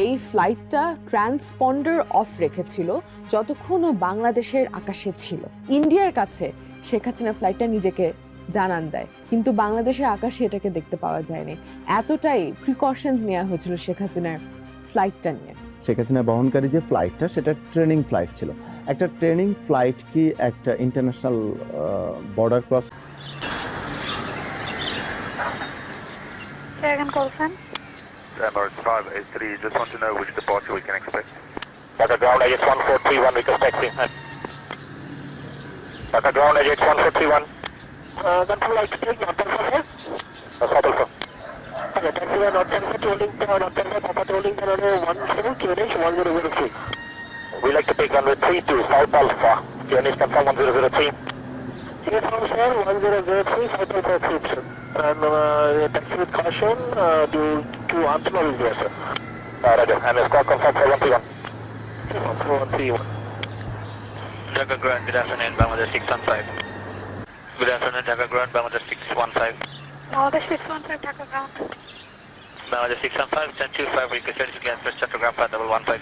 এই ফ্লাইটটা transponder of রেখেছিল যতক্ষণ ও বাংলাদেশের আকাশে ছিল। ইন্ডিয়ার কাছে শেখ হাসিনা ফ্লাইটটা নিজেকে জানান দেয়, কিন্তু বাংলাদেশের আকাশে এটাকে দেখতে পাওয়া যায়নি। এতটাই প্রিকশনস নেওয়া হয়েছিল শেখ হাসিনার ফ্লাইটটা নিয়ে। শেখ হাসিনা বহনকারী যে ফ্লাইটটা সেটা ট্রেনিং ফ্লাইট ছিল। একটা ট্রেনিং ফ্লাইট কি একটা international border cross? Dragon Colson. Emirates 583, just want to know which departure we can expect. Dr. Ground Agent 1431 requesting. Dr. Ground Agent 1431. Control like to take Northern Surface? Southern Surface. Okay, taxi by Northern Surface holding Papa holding the runway 17 QNH 1003. We like to take runway 32 South Alpha. QNH confirm 1003. Yes, sir, 1003 South Alpha approved, sir. And taxi with caution to Arsenal is there, sir. Roger. And squawk confirm 4131. 4131. Dhaka Ground, good afternoon, Bangladesh 615. Good afternoon, Dhaka Ground, Bangladesh 615. Bangladesh 615 Dhaka Ground. Bangladesh 615, 1025, requested to clear first chapter ground 5150.